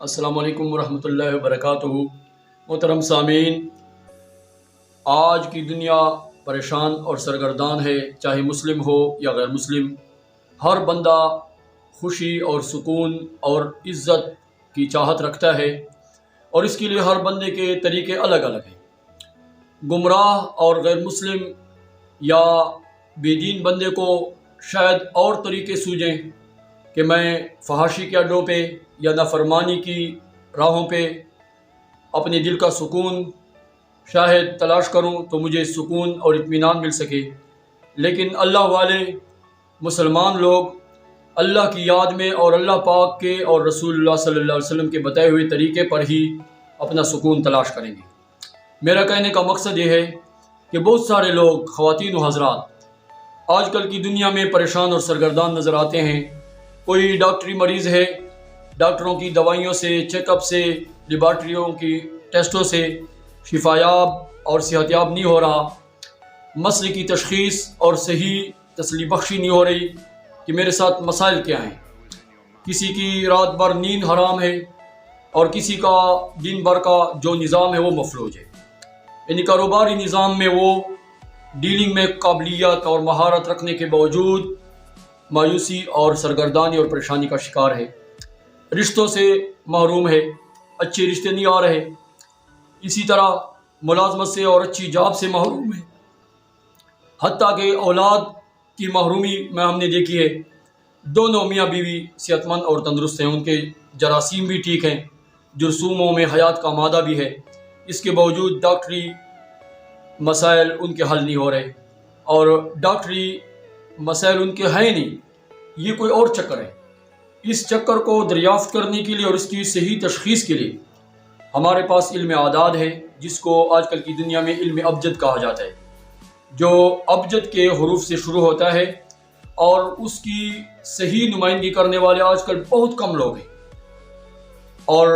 السلام علیکم ورحمۃ اللہ وبرکاتہ۔ محترم سامعین، آج کی دنیا پریشان اور سرگردان ہے، چاہے مسلم ہو یا غیر مسلم۔ ہر بندہ خوشی اور سکون اور عزت کی چاہت رکھتا ہے، اور اس کے لیے ہر بندے کے طریقے الگ الگ ہیں۔ گمراہ اور غیر مسلم یا بے دین بندے کو شاید اور طریقے سوجیں کہ میں فحاشی کے اڈوں پہ یا نافرمانی کی راہوں پہ اپنے دل کا سکون شاید تلاش کروں تو مجھے سکون اور اطمینان مل سکے، لیکن اللہ والے مسلمان لوگ اللہ کی یاد میں اور اللہ پاک کے اور رسول اللہ صلی اللہ علیہ وسلم کے بتائے ہوئے طریقے پر ہی اپنا سکون تلاش کریں گے۔ میرا کہنے کا مقصد یہ ہے کہ بہت سارے لوگ، خواتین و حضرات، آج کل کی دنیا میں پریشان اور سرگردان نظر آتے ہیں۔ کوئی ڈاکٹری مریض ہے، ڈاکٹروں کی دوائیوں سے، چیک اپ سے، لیبارٹریوں کی ٹیسٹوں سے شفایاب اور صحت یاب نہیں ہو رہا، مسئلے کی تشخیص اور صحیح تسلی بخشی نہیں ہو رہی کہ میرے ساتھ مسائل کیا ہیں۔ کسی کی رات بھر نیند حرام ہے اور کسی کا دن بھر کا جو نظام ہے وہ مفلوج ہے، یعنی کاروباری نظام میں وہ ڈیلنگ میں قابلیت اور مہارت رکھنے کے باوجود مایوسی اور سرگردانی اور پریشانی کا شکار ہے، رشتوں سے محروم ہے، اچھے رشتے نہیں آ رہے، اسی طرح ملازمت سے اور اچھی جاب سے محروم ہے، حتیٰ کہ اولاد کی محرومی میں ہم نے دیکھی ہے۔ دونوں میاں بیوی صحت مند اور تندرست ہیں، ان کے جراثیم بھی ٹھیک ہیں، جرثوموں میں حیات کا مادہ بھی ہے، اس کے باوجود ڈاکٹری مسائل ان کے حل نہیں ہو رہے، اور ڈاکٹری مسائل ان کے ہیں نہیں، یہ کوئی اور چکر ہے۔ اس چکر کو دریافت کرنے کے لیے اور اس کی صحیح تشخیص کے لیے ہمارے پاس علم اعداد ہے، جس کو آج کل کی دنیا میں علم ابجد کہا جاتا ہے، جو ابجد کے حروف سے شروع ہوتا ہے، اور اس کی صحیح نمائندگی کرنے والے آج کل بہت کم لوگ ہیں، اور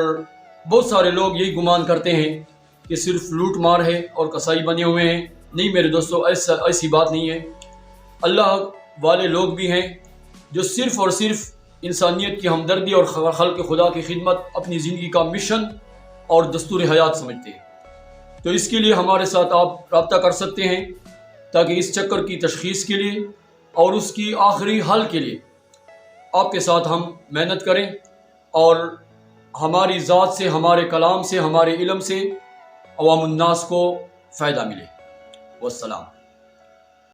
بہت سارے لوگ یہی گمان کرتے ہیں کہ صرف لوٹ مار ہے اور کسائی بنے ہوئے ہیں۔ نہیں میرے دوستو، ایسی بات نہیں ہے۔ اللہ والے لوگ بھی ہیں جو صرف اور صرف انسانیت کی ہمدردی اور خلق خدا کی خدمت اپنی زندگی کا مشن اور دستور حیات سمجھتے ہیں۔ تو اس کے لیے ہمارے ساتھ آپ رابطہ کر سکتے ہیں، تاکہ اس چکر کی تشخیص کے لیے اور اس کی آخری حل کے لیے آپ کے ساتھ ہم محنت کریں، اور ہماری ذات سے، ہمارے کلام سے، ہمارے علم سے عوام الناس کو فائدہ ملے۔ والسلام۔